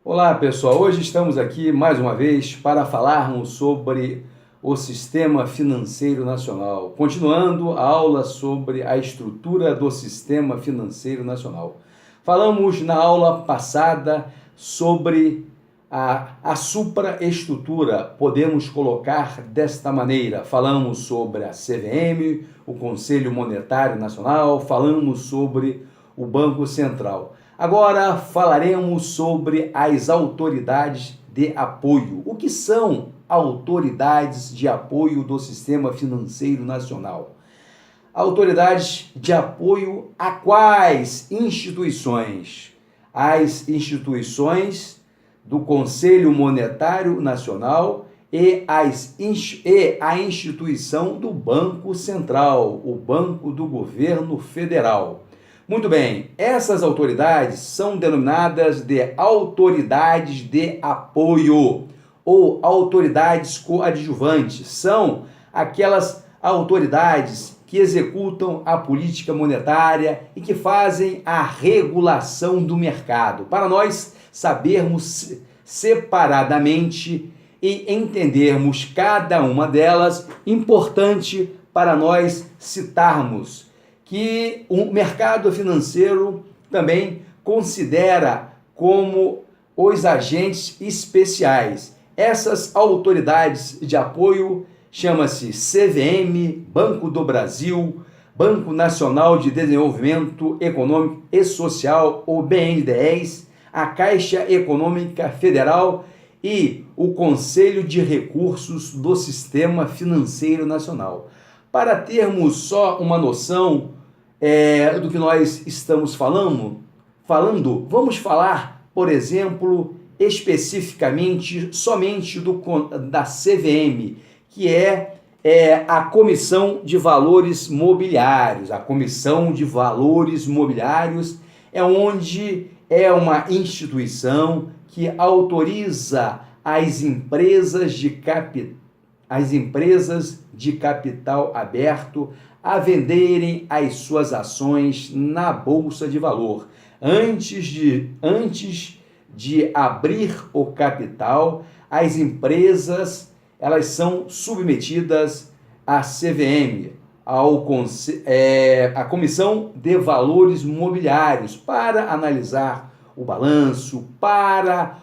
Olá pessoal, hoje estamos aqui mais uma vez para falarmos sobre o Sistema Financeiro Nacional, continuando a aula sobre a estrutura do Sistema Financeiro Nacional. Falamos na aula passada sobre a supraestrutura, podemos colocar desta maneira. Falamos sobre a CVM, o Conselho Monetário Nacional, falamos sobre o Banco Central. Agora falaremos sobre as autoridades de apoio. O que são autoridades de apoio do Sistema Financeiro Nacional? Autoridades de apoio a quais instituições? As instituições do Conselho Monetário Nacional e a instituição do Banco Central, o Banco do Governo Federal. Muito bem, essas autoridades são denominadas de autoridades de apoio ou autoridades coadjuvantes. São aquelas autoridades que executam a política monetária e que fazem a regulação do mercado. Para nós sabermos separadamente e entendermos cada uma delas, importante para nós citarmos que o mercado financeiro também considera como os agentes especiais. Essas autoridades de apoio chama-se CVM, Banco do Brasil, Banco Nacional de Desenvolvimento Econômico e Social, o BNDES, a Caixa Econômica Federal e o Conselho de Recursos do Sistema Financeiro Nacional. Para termos só uma noção do que nós estamos falando, vamos falar, por exemplo, especificamente somente da CVM, que é a Comissão de Valores Mobiliários. A Comissão de Valores Mobiliários é onde é uma instituição que autoriza as empresas de capital aberto a venderem as suas ações na Bolsa de Valor. Antes de abrir o capital, as empresas elas são submetidas à CVM, a Comissão de Valores Mobiliários, para analisar o balanço, para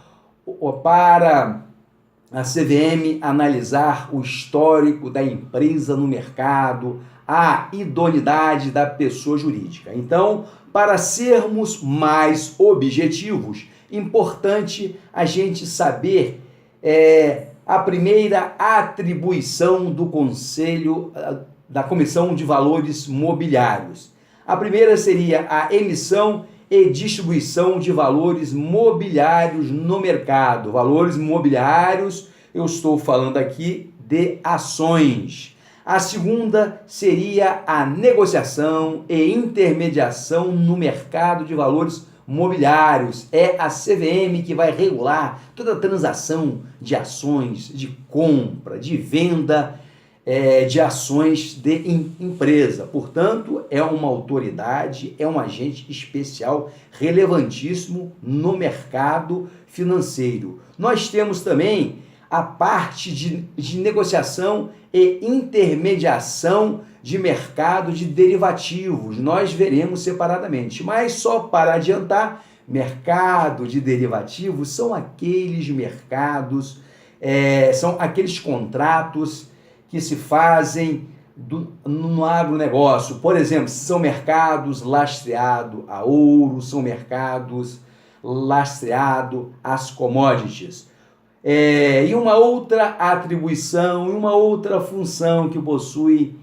a CVM analisar o histórico da empresa no mercado, a idoneidade da pessoa jurídica. Então, para sermos mais objetivos, importante a gente saber a primeira atribuição do Conselho, da Comissão de Valores Mobiliários. A primeira seria a emissão e distribuição de valores mobiliários no mercado. Valores mobiliários, eu estou falando aqui de ações. A segunda seria a negociação e intermediação no mercado de valores mobiliários. É a CVM que vai regular toda a transação de ações, de compra, de venda de ações de empresa. Portanto, é uma autoridade, é um agente especial relevantíssimo no mercado financeiro. Nós temos também a parte de negociação e intermediação de mercado de derivativos. Nós veremos separadamente, mas só para adiantar, mercado de derivativos são aqueles mercados, são aqueles contratos que se fazem no agronegócio. Por exemplo, são mercados lastreados a ouro, são mercados lastreados às commodities. E uma outra atribuição, e uma outra função que possui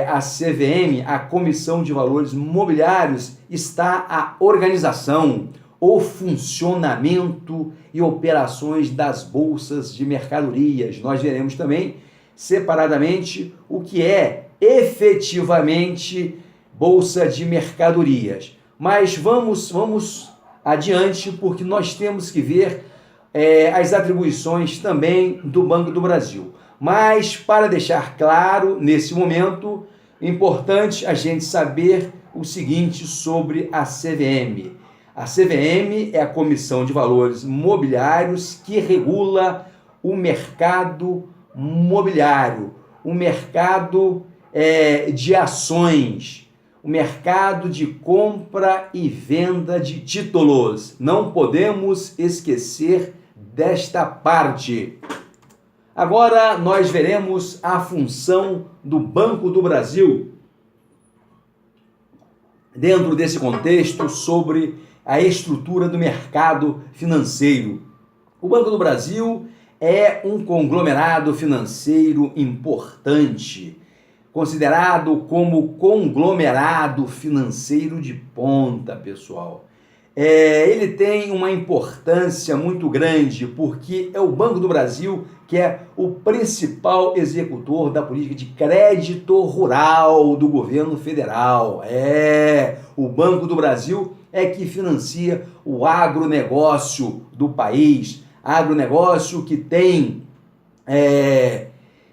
a CVM, a Comissão de Valores Mobiliários, está a organização, o funcionamento e operações das bolsas de mercadorias. Nós veremos também separadamente o que é efetivamente bolsa de mercadorias. Mas vamos adiante, porque nós temos que ver as atribuições também do Banco do Brasil. Mas para deixar claro, nesse momento, é importante a gente saber o seguinte sobre a CVM. A CVM é a Comissão de Valores Mobiliários que regula o mercado mobiliário, o mercado de ações, o mercado de compra e venda de títulos. Não podemos esquecer desta parte. Agora nós veremos a função do Banco do Brasil dentro desse contexto sobre a estrutura do mercado financeiro. O Banco do Brasil é um conglomerado financeiro importante, considerado como conglomerado financeiro de ponta, pessoal. Ele tem uma importância muito grande, porque é o Banco do Brasil que é o principal executor da política de crédito rural do governo federal. O Banco do Brasil é que financia o agronegócio do país, agronegócio que tem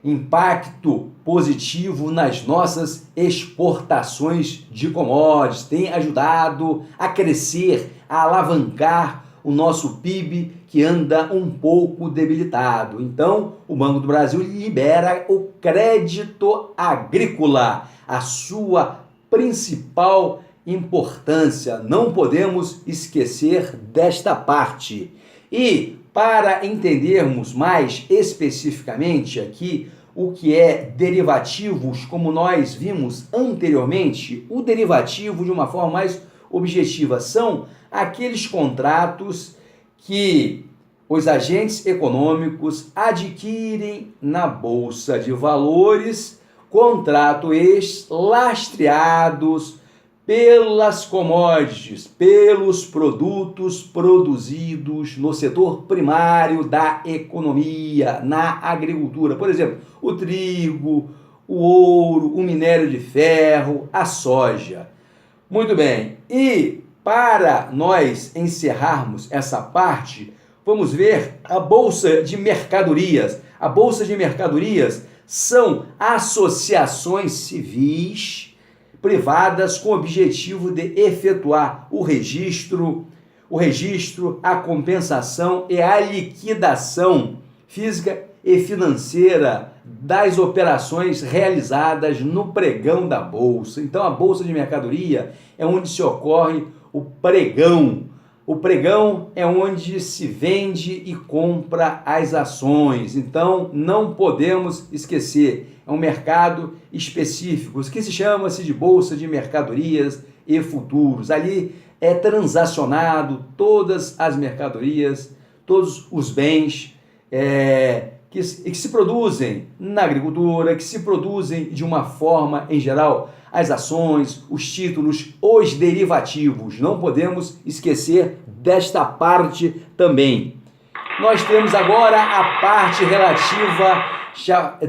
impacto positivo nas nossas exportações de commodities, tem ajudado a crescer, a alavancar o nosso PIB, que anda um pouco debilitado. Então, o Banco do Brasil libera o crédito agrícola, a sua principal importância. Não podemos esquecer desta parte. E, para entendermos mais especificamente aqui o que é derivativos, como nós vimos anteriormente, o derivativo, de uma forma mais objetiva, são aqueles contratos que os agentes econômicos adquirem na Bolsa de Valores, contratos lastreados pelas commodities, pelos produtos produzidos no setor primário da economia, na agricultura. Por exemplo, o trigo, o ouro, o minério de ferro, a soja. Muito bem, e para nós encerrarmos essa parte, vamos ver a Bolsa de Mercadorias. A Bolsa de Mercadorias são associações civis privadas com o objetivo de efetuar o registro, a compensação e a liquidação física e financeira das operações realizadas no pregão da Bolsa. Então, a Bolsa de Mercadoria é onde se ocorre o pregão. O pregão é onde se vende e compra as ações. Então, não podemos esquecer, é um mercado específico, que se chama-se de Bolsa de Mercadorias e Futuros. Ali é transacionado todas as mercadorias, todos os bens que se produzem na agricultura, que se produzem de uma forma em geral, as ações, os títulos, os derivativos. Não podemos esquecer desta parte também. Nós temos agora a parte relativa,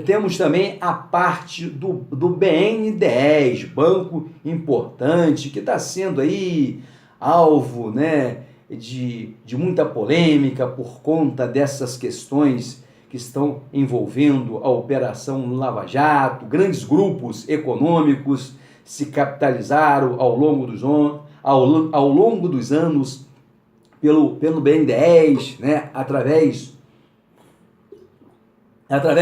temos também a parte do BNDES, banco importante, que está sendo aí alvo, de muita polêmica por conta dessas questões que estão envolvendo a Operação Lava Jato. Grandes grupos econômicos se capitalizaram ao longo dos anos pelo BNDES, através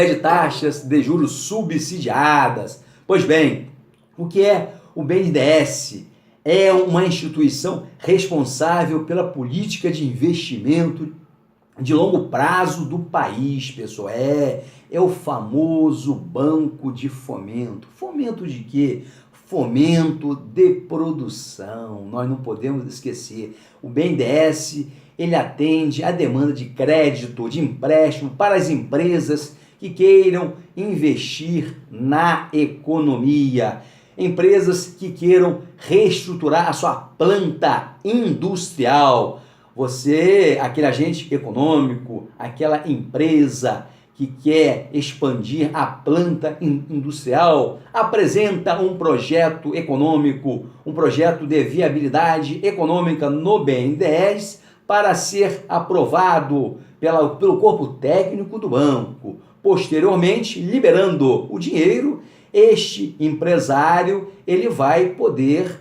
de taxas de juros subsidiadas. Pois bem, o que é o BNDES? É uma instituição responsável pela política de investimento de longo prazo do país, pessoal. É o famoso banco de fomento. Fomento de quê? Fomento de produção. Nós não podemos esquecer. O BNDES, ele atende a demanda de crédito, de empréstimo para as empresas que queiram investir na economia. Empresas que queiram reestruturar a sua planta industrial. Você, aquele agente econômico, aquela empresa que quer expandir a planta industrial, apresenta um projeto econômico, um projeto de viabilidade econômica no BNDES para ser aprovado pelo corpo técnico do banco. Posteriormente, liberando o dinheiro, este empresário ele vai poder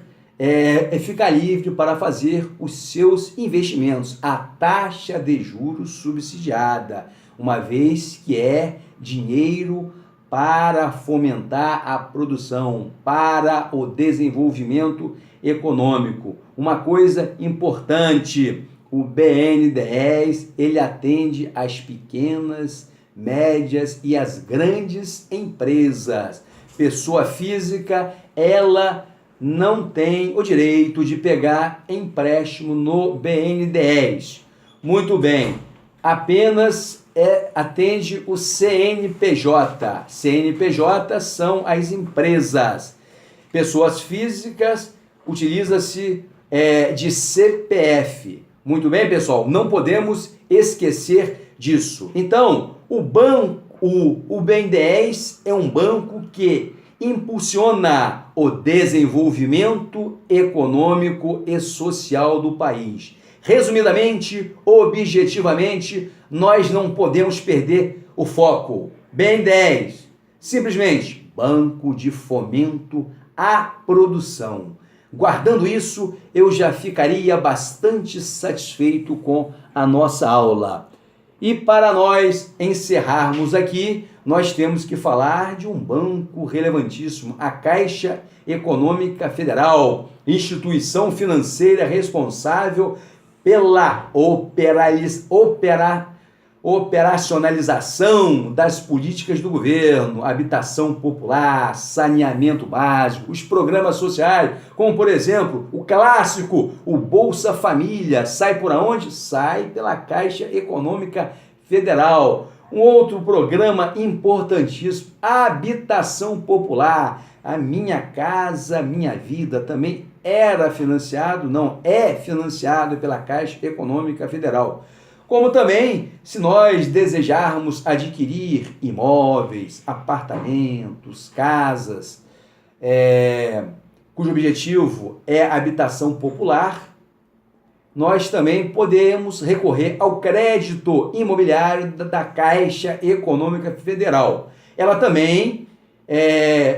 fica livre para fazer os seus investimentos. A taxa de juros subsidiada, uma vez que é dinheiro para fomentar a produção, para o desenvolvimento econômico. Uma coisa importante, o BNDES, ele atende às pequenas, médias e às grandes empresas. Pessoa física, ela não tem o direito de pegar empréstimo no BNDES. Muito bem, apenas atende o CNPJ. CNPJ são as empresas. Pessoas físicas, utiliza-se de CPF. Muito bem, pessoal, não podemos esquecer disso. Então, o BNDES é um banco que impulsiona o desenvolvimento econômico e social do país. Resumidamente, objetivamente, nós não podemos perder o foco. BNDES, simplesmente Banco de Fomento à Produção. Guardando isso, eu já ficaria bastante satisfeito com a nossa aula. E para nós encerrarmos aqui, nós temos que falar de um banco relevantíssimo, a Caixa Econômica Federal, instituição financeira responsável pela operacionalização das políticas do governo, habitação popular, saneamento básico, os programas sociais, como por exemplo, o clássico, o Bolsa Família, sai por onde? Sai pela Caixa Econômica Federal. Um outro programa importantíssimo, a habitação popular, a Minha Casa Minha Vida, também é financiado pela Caixa Econômica Federal. Como também, se nós desejarmos adquirir imóveis, apartamentos, casas, cujo objetivo é a habitação popular, nós também podemos recorrer ao crédito imobiliário da Caixa Econômica Federal. Ela também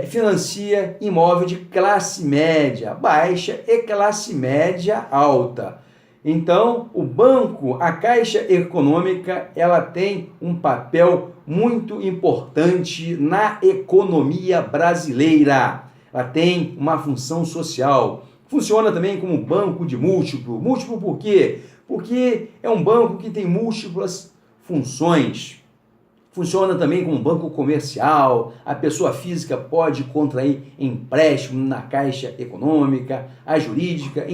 financia imóvel de classe média baixa e classe média alta. Então, o banco, a Caixa Econômica, ela tem um papel muito importante na economia brasileira. Ela tem uma função social. Funciona também como banco de múltiplo. Múltiplo por quê? Porque é um banco que tem múltiplas funções. Funciona também como banco comercial. A pessoa física pode contrair empréstimo na Caixa Econômica, a jurídica